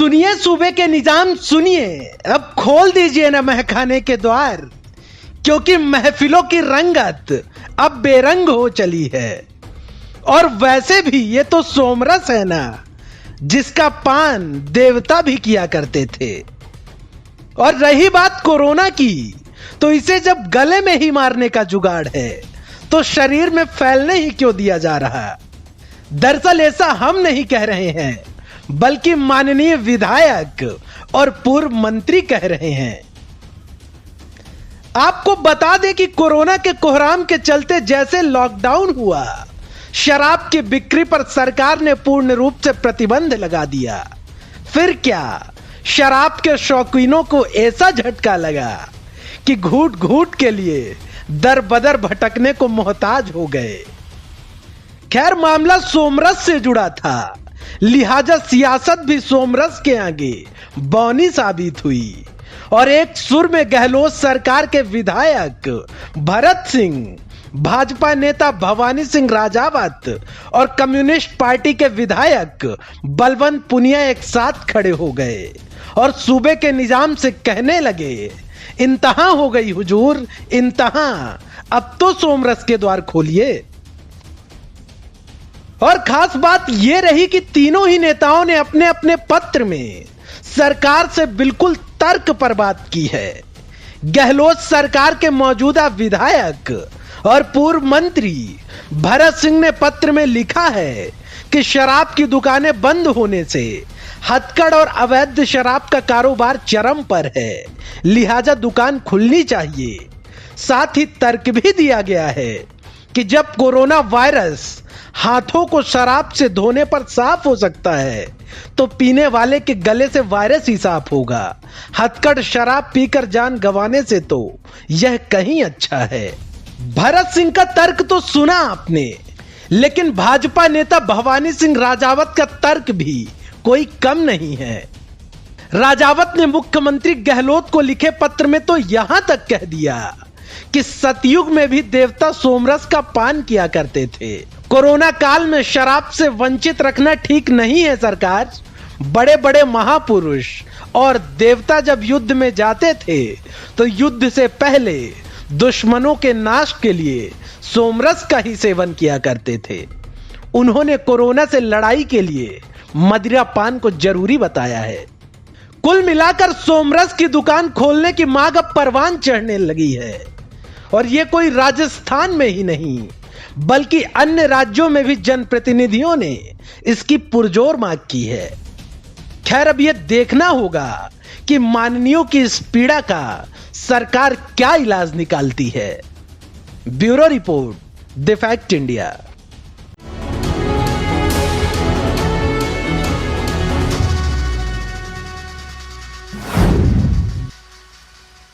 सुनिए सूबे के निजाम सुनिए, अब खोल दीजिए न महखाने के द्वार, क्योंकि महफिलों की रंगत अब बेरंग हो चली है। और वैसे भी ये तो सोमरस है ना, जिसका पान देवता भी किया करते थे। और रही बात कोरोना की, तो इसे जब गले में ही मारने का जुगाड़ है तो शरीर में फैलने ही क्यों दिया जा रहा। दरअसल ऐसा हम नहीं कह रहे हैं, बल्कि माननीय विधायक और पूर्व मंत्री कह रहे हैं। आपको बता दें कि कोरोना के कोहराम के चलते जैसे लॉकडाउन हुआ, शराब की बिक्री पर सरकार ने पूर्ण रूप से प्रतिबंध लगा दिया। फिर क्या, शराब के शौकीनों को ऐसा झटका लगा कि घूट घूट के लिए दर बदर भटकने को मोहताज हो गए। खैर, मामला सोमरस से जुड़ा था, लिहाजा सियासत भी सोमरस के आगे बौनी साबित हुई। और एक सुर में गहलोत सरकार के विधायक भरत सिंह, भाजपा नेता भवानी सिंह राजावत और कम्युनिस्ट पार्टी के विधायक बलवंत पुनिया एक साथ खड़े हो गए और सूबे के निजाम से कहने लगे, इंतहा हो गई हुजूर, इंतहा, अब तो सोमरस के द्वार खोलिए। और खास बात यह रही कि तीनों ही नेताओं ने अपने अपने पत्र में सरकार से बिल्कुल तर्क पर बात की है। गहलोत सरकार के मौजूदा विधायक और पूर्व मंत्री भरत सिंह ने पत्र में लिखा है कि शराब की दुकानें बंद होने से हथकड़ और अवैध शराब का कारोबार चरम पर है, लिहाजा दुकान खुलनी चाहिए। साथ ही तर्क भी दिया गया है कि जब कोरोना वायरस हाथों को शराब से धोने पर साफ हो सकता है, तो पीने वाले के गले से वायरस ही साफ होगा। हथकड़ शराब पीकर जान गंवाने से तो यह कहीं अच्छा है। भरत सिंह का तर्क तो सुना आपने, लेकिन भाजपा नेता भवानी सिंह राजावत का तर्क भी कोई कम नहीं है। राजावत ने मुख्यमंत्री गहलोत को लिखे पत्र में तो यहां तक कह दिया कि सतयुग में भी देवता सोमरस का पान किया करते थे। कोरोना काल में शराब से वंचित रखना ठीक नहीं है सरकार। बड़े बड़े महापुरुष और देवता जब युद्ध में जाते थे तो युद्ध से पहले दुश्मनों के नाश के लिए सोमरस का ही सेवन किया करते थे। उन्होंने कोरोना से लड़ाई के लिए मदिरा पान को जरूरी बताया है। कुल मिलाकर सोमरस की दुकान खोलने की मांग अब परवान चढ़ने लगी है। और यह कोई राजस्थान में ही नहीं, बल्कि अन्य राज्यों में भी जनप्रतिनिधियों ने इसकी पुरजोर मांग की है। खैर, अब यह देखना होगा कि माननीयों की इस पीड़ा का सरकार क्या इलाज निकालती है। Bureau report, the fact India.